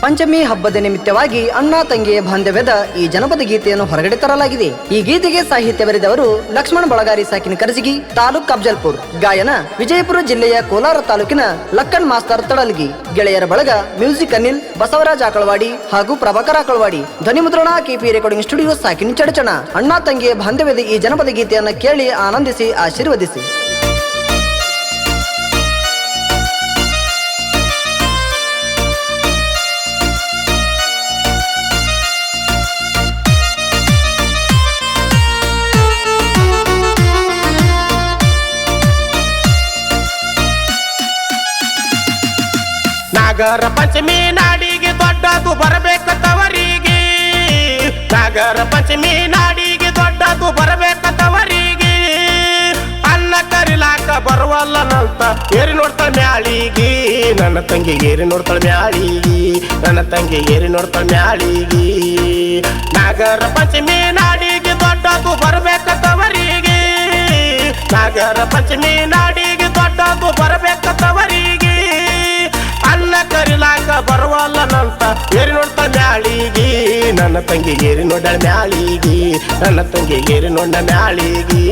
ಪಂಚಮಿ ಹಬ್ಬದ ನಿಮಿತ್ತವಾಗಿ ಅಣ್ಣ ತಂಗಿಯ ಬಾಂಧವ್ಯದ ಈ ಜನಪದ ಗೀತೆಯನ್ನು ಹೊರಗಡೆ ತರಲಾಗಿದೆ. ಈ ಗೀತೆಗೆ ಸಾಹಿತ್ಯ ಬರೆದವರು ಲಕ್ಷ್ಮಣ ಬಳಗಾರಿ ಸಾಕಿನ ಕರಜಗಿ, ತಾಲೂಕ್ ಅಫಜಲ್ಪುರ್. ಗಾಯನ ವಿಜಯಪುರ ಜಿಲ್ಲೆಯ ಕೋಲಾರ ತಾಲೂಕಿನ ಲಕ್ಕನ್ ಮಾಸ್ತರ್ ತಡಲ್ಗಿ. ಗೆಳೆಯರ ಬಳಗ ಮ್ಯೂಸಿಕ್ ಅನಿಲ್, ಬಸವರಾಜ್ ಆಕಳವಾಡಿ ಹಾಗೂ ಪ್ರಭಾಕರ್ ಆಕಳವಾಡಿ. ಧ್ವನಿ ಮುದ್ರಣ ಕೆಪಿ ರೆಕಾರ್ಡಿಂಗ್ ಸ್ಟುಡಿಯೋ ಸಾಕಿನ ಚಡಚಣ. ಅಣ್ಣ ತಂಗಿಯ ಬಾಂಧವ್ಯದ ಈ ಜನಪದ ಗೀತೆಯನ್ನು ಕೇಳಿ ಆನಂದಿಸಿ ಆಶೀರ್ವದಿಸಿ. ನಾಗರ ಪಂಚಮಿ ನಾಡಿಗೆ ದೊಡ್ಡದು ಬರಬೇಕತ್ತವರಿಗೆ. ನಾಗರ ಪಂಚಮಿ ನಾಡಿಗೆ ದೊಡ್ಡದು ಬರಬೇಕತ್ತವರಿಗೆ. ಅನ್ನ ಕರಿಲಾಕ ಬರುವಲ್ಲನಂತ ಏರಿ ನೋಡ್ತಾಳ ಮ್ಯಾಳಿಗಿ. ನನ್ನ ತಂಗಿ ಏರಿ ನೋಡ್ತಾಳ ಮ್ಯಾಳಿಗಿ. ನನ್ನ ತಂಗಿ ಏರಿ ನೋಡ್ತಾಳ ಮ್ಯಾಳಿಗಿ. ನಾಗರ ಪಂಚಮಿ ನಾಡಿಗೆ ದೊಡ್ಡದು ಬರಬೇಕತ್ತವರಿಗೆ. ನಾಗರ ಪಂಚಮಿ ನಾಡಿಗೆ ದೊಡ್ಡದು ಬರಬೇಕತ್ತವರಿಗೆ. ಅನ್ನ ಕರಿಲಾಕ ಬರುವಲ್ಲನಂತ ಏರಿ ನೋಡ್ತಾ ಮ್ಯಾಳಿಗಿ. ನನ್ನ ತಂಗಿ ಏರಿ ನೋಡ ಮ್ಯಾಳಿಗಿ. ನನ್ನ ತಂಗಿ ಏರಿ ನೋಡ ಮ್ಯಾಳಿಗಿ.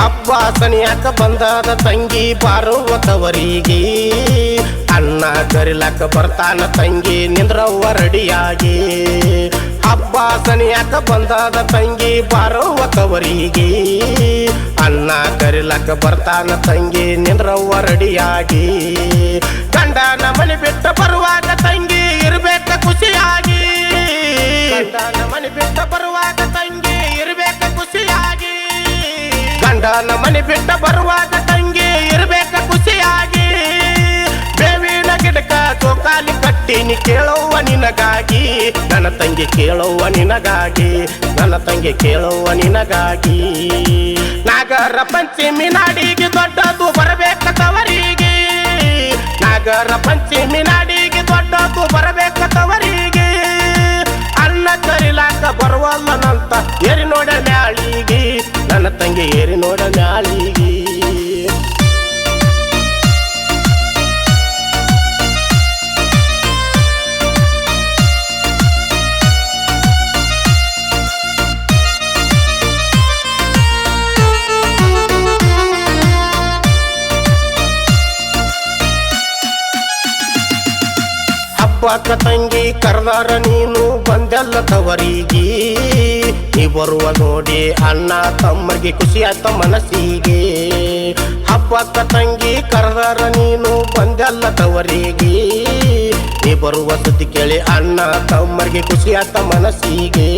ಹಬ್ಬ ಸನಿಯಾಕ ಬಂದಾದ ತಂಗಿ ಬಾರುವ ತವರಿಗೆ. ಅಣ್ಣ ಕರಿಲಾಕ ಬರ್ತಾನ ತಂಗಿ ನಿಂದ್ರವ್ವ ರೆಡಿಯಾಗಿ. ಹಬ್ಬ ಸನಿಯಾಕ ಬಂದಾದ ತಂಗಿ ಬಾರುವ ತವರಿಗೆ. ಅಣ್ಣ ಕರಿಲಾಕ ಬರ್ತಾನ ತಂಗಿ ನಿಂದ್ರವ್ವ ರೆಡಿಯಾಗಿ. ಗಂಡನ ಮನೆ ಬಿಟ್ಟ ಬರುವಾಗ ತಂಗಿ ಇರ್ಬೇಕ ಖುಷಿಯಾಗಿ. ಗಂಡನ ಮನೆ ಬಿಟ್ಟ ಬರುವಾಗ ತಂಗಿ ಇರ್ಬೇಕ ಖುಷಿಯಾಗಿ. ಗಂಡನ ಮನೆ ಬಿಟ್ಟ ಬರುವಾಗ ತಂಗಿ ಇರ್ಬೇಕ ಖುಷಿಯಾಗಿ. ಬೇವಿನ ಗಿಡಕ ಚೋಕಾಲಿ ಕಟ್ಟಿನಿ ಕೇಳವ್ವ ನಿನಗಾಗಿ. ನನ್ನ ತಂಗಿ ಕೇಳವ್ವ ನಿನಗಾಗಿ. ನನ್ನ ತಂಗಿ ಕೇಳವ್ವ ನಿನಗಾಗಿ. ನಾಗರ ಪಂಚಮಿ ನಾಡಿಗೆ ದೊಡ್ಡದು ಬರಬೇಕತ್ತವರಿಗೆ. ನಾಗರ ಪಂಚಮಿ ನಾಡಿಗೆ ದೊಡ್ಡದು ಬರಬೇಕತ್ತವರಿಗೆ. ಅನ್ನ ಕರಿಲಾಕ ಬರುವಲ್ಲನಂತ ಏರಿ ನೋಡ ಮ್ಯಾಳಿಗಿ. ನನ್ನ ತಂಗಿ ಏರಿ ನೋಡ ಮ್ಯಾಳಿಗಿ. ಹಬ್ಬಕ್ಕ ತಂಗಿ ಕರ್ದಾರ ನೀನು ಬಂದೆಲ್ಲ ತವರಿಗೆ. ನೀ ಬರುವ ನೋಡಿ ಅಣ್ಣ ತಮ್ಮರಿಗೆ ಖುಷಿ ಆಯ್ತ ಮನಸ್ಸಿಗೆ. ಹಬ್ಬಕ್ಕ ತಂಗಿ ಕರ್ದಾರ ನೀನು ಬಂದೆಲ್ಲ ತವರಿಗೆ. ನೀ ಬರುವ ಸುದ್ದಿ ಕೇಳಿ ಅಣ್ಣ ತಮ್ಮರಿಗೆ ಖುಷಿ ಆಯ್ತ ಮನಸ್ಸಿಗೆ.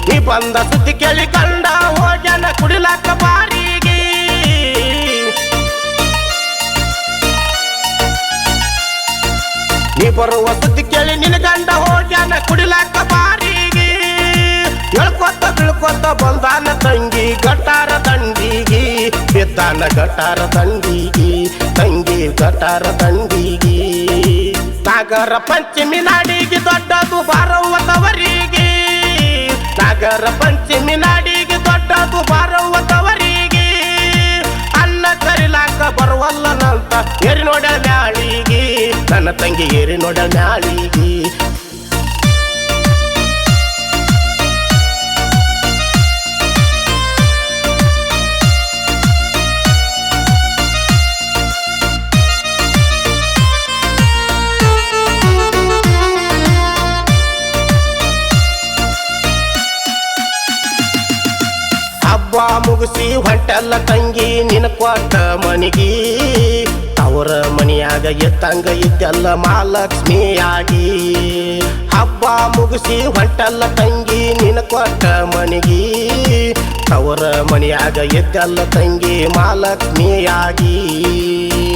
ನೀ ಬಂದ ಸುದ್ದಿ ಕೇಳಿ ಕಂಡ ಹೋಗ್ಯಾನ ಕುಡಿಲಾಕ ಬಾರಿಗೆ. ನೀ ಬರುವ ಸುದ್ದಿ ಕೇಳಿ ನಿನ್ನ ಗಂಡ ಹೋಗ್ಯಾನ ಕುಡಿಲಾಕ ಬಾರಿಗೆ. ಹೇಳ್ಕೊತ ಬೀಳ್ಕೊತ ಬಂದಾನ ತಂಗಿ ಗಟಾರ ದಂಡಿಗಿ. ಬಿದ್ದಾನ ಗಟಾರ ದಂಡಿಗಿ. ತಂಗಿ ಗಟಾರ ದಂಡಿಗಿ. ನಾಗರ ಪಂಚಮಿ ನಾಡಿಗೆ ದೊಡ್ಡದು ಬಾರವ್ವ ತವರಿಗೆ. ನಾಗರ ಪಂಚಮಿ ನಾಡಿಗೆ ದೊಡ್ಡದು ಬಾರವ್ವ ತವರಿಗೆ. ಅನ್ನ ಕರಿಲಾಕ ಬರುವಲ್ಲನಂತ ಏರಿ ನೋಡ ಮ್ಯಾಳಿಗಿ. ನನ್ನ ತಂಗಿ ಏರಿ ನೋಡ ಮ್ಯಾಳಿಗಿ. ಹಬ್ಬ ಮುಗಿಸಿ ಹೊಂಟಲ್ಲ ತಂಗಿ ನಿನ ಕೊಟ್ಟ ಮನಿಗಿ. ಅವರ ಮನಿಯಾಗ ಎತ್ತಂಗ ಇದ್ದಲ್ಲ ಮಹಾಲಕ್ಷ್ಮಿಯಾಗಿ. ಹಬ್ಬ ಮುಗಿಸಿ ಹೊಂಟಲ್ಲ ತಂಗಿ ನಿನ ಕೊಟ್ಟ ಮನಿಗಿ. ಅವರ ಮನಿಯಾಗ ಎದ್ದಲ್ಲ ತಂಗಿ ಮಹಾಲಕ್ಷ್ಮಿಯಾಗಿ.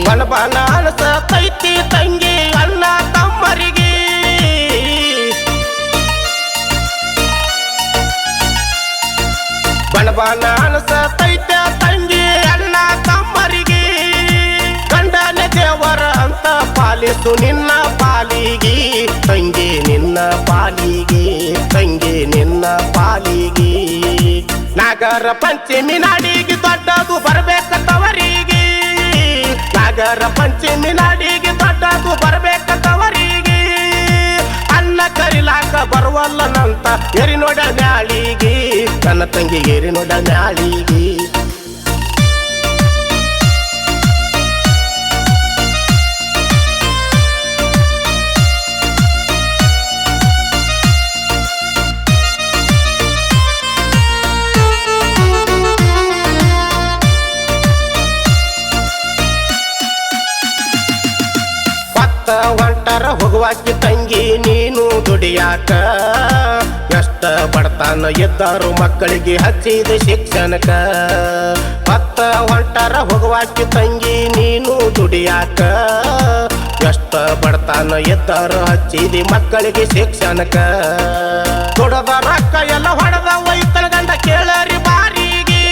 ಬಣ ಬಣ ಅನಸತೈತಿ ತಂಗಿ ಅಣ್ಣ ತಮ್ಮರಿಗೆ. ಬಣ ಬಣ ಅನಸತೈತೆ ಆಲಿಸು ನಿನ್ನ ಪಾಲಿಗೆ ತಂಗಿ ನಿನ್ನ ಪಾಲಿಗೆ ತಂಗಿ ನಿನ್ನ ಪಾಲಿಗೆ ನಾಗರ ಪಂಚಮಿ ನಾಡಿಗೆ ದೊಡ್ಡದು ಬರ್ಬೇಕಂತವರಿಗೆ ನಾಗರ ಪಂಚಮಿ ನಾಡಿಗೆ ದೊಡ್ಡದು ಬರ್ಬೇಕಂತವರಿಗೆ ಅನ್ನ ಕರಿಲಾಕ ಬರುವಲ್ಲನಂತ ಎರಿ ನೋಡ ಮ್ಯಾಳಿಗೆ ನನ್ನ ತಂಗಿ ಎರಿ ನೋಡ ಮ್ಯಾಳಿಗೆ ಹೊಂಟರ ಹೋಗುವಾಕಿ ತಂಗಿ ನೀನು ದುಡಿಯಾಕ ಎಷ್ಟ ಬಡತನ ಇದ್ದರು ಮಕ್ಕಳಿಗೆ ಹಚ್ಚಿದ ಶಿಕ್ಷಣಕ ಹೊಂಟರ ಹೋಗುವಾಕಿ ತಂಗಿ ನೀನು ದುಡಿಯಾಕ ಎಷ್ಟ ಬಡತನ ಇದ್ದರು ಹಚ್ಚಿದ ಮಕ್ಕಳಿಗೆ ಶಿಕ್ಷಣಕ ದುಡದ ರೊಕ್ಕ ಎಲ್ಲ ಹೊಡೆದ ಒಯ್ತನ ಗಂಡ ಕೇಳರಿ ಬಾರಿಗೆ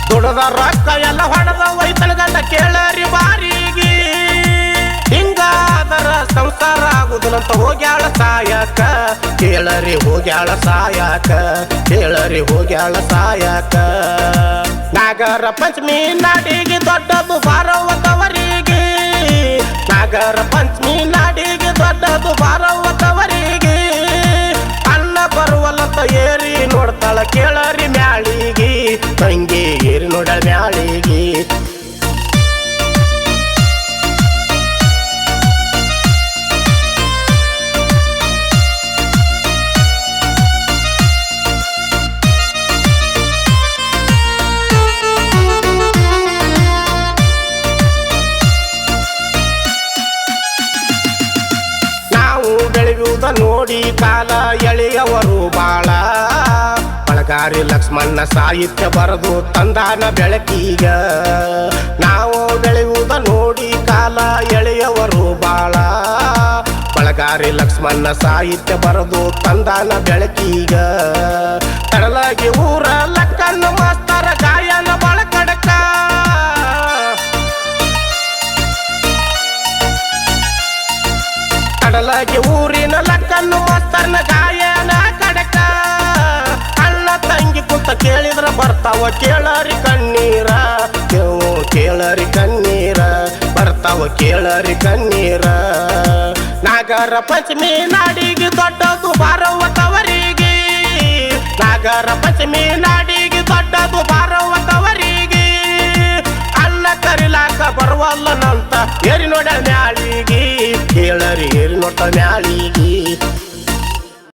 ದುಡದ ರೊಕ್ಕ ಎಲ್ಲ ಹೊಡೆದ ಒಯ್ತನ ಗಂಡ ಕೇಳರಿ ಬಾರಿಗೆ ಹಿಂಗಾದರ ಸಂಸಾರ ಆಗುದನಂತ ಹೋಗ್ಯಾಳ ಸಾಯಕ ಕೇಳರಿ ಹೋಗ್ಯಾಳ ಸಾಯಕ ಕೇಳರಿ ಹೋಗ್ಯಾಳ ಸಾಯಕ ನಾಗರ ಪಂಚಮಿ ನಾಡಿಗೆ ದೊಡ್ಡದು ಬಾರವತವರಿಗೆ ನಾಗರ ಪಂಚಮಿ ನಾಡಿಗೆ ದೊಡ್ಡದು ಬಾರವತವರಿಗೆ ಅನ್ನ ಬರುವಲ್ಲಂತ ಏರಿ ನೋಡ್ತಾಳ ಕೇಳರಿ ಮ್ಯಾಳಿಗೆ ತಂಗಿ ಏರಿ ನೋಡ ಮ್ಯಾಳಿಗೆ ನೋಡಿ ಕಾಲ ಎಳೆಯವರು ಬಾಳ ಬಳಗಾರಿ ಲಕ್ಷ್ಮಣ ಸಾಹಿತ್ಯ ಬರೆದು ತಂದಾನ ಬೆಳಕೀಗ ನಾವು ಬೆಳೆಯುವುದ ನೋಡಿ ಕಾಲ ಎಳೆಯವರು ಬಾಳ ಬಳಗಾರಿ ಲಕ್ಷ್ಮಣ ಸಾಹಿತ್ಯ ಬರೆದು ತಂದಾನ ಬೆಳಕೀಗ ತಡಲಾಗಿ ಊರ ಲಕ್ಕನ್ನು ಮಾಸ್ತರ ಗಾಯನ ಬಳಕಡಕ ಕಡಲಾಗಿ ಊರಿನ ಲಕ್ಕನ್ನು ಮಾಸ್ತರ್ನ ಗಾಯನ ಕಡಕ ಅಣ್ಣ ತಂಗಿ ಕುಂತ ಕೇಳಿದ್ರ ಬರ್ತಾವ ಕೇಳರಿ ಕಣ್ಣೀರ ಕೇಳರಿ ಕಣ್ಣೀರ ಬರ್ತಾವ ಕೇಳರಿ ಕಣ್ಣೀರ ನಾಗರ ಪಂಚಮಿ ನಾಡಿಗೆ ದೊಡ್ಡದು ಬಾರವತವರಿಗೆ ನಾಗರ ಪಂಚಮಿ ನಾಡಿಗೆ ದೊಡ್ಡದು ಬಾರವತವರಿಗೆ ಅನ್ನ ಕರಿಲಾಕ ಬರುವಲ್ಲನಂತ ಏರಿ ನೋಡ ಮ್ಯಾಳಿಗೆ ಕೇಳರಿ ಏರಿ ನೋಡ್ತ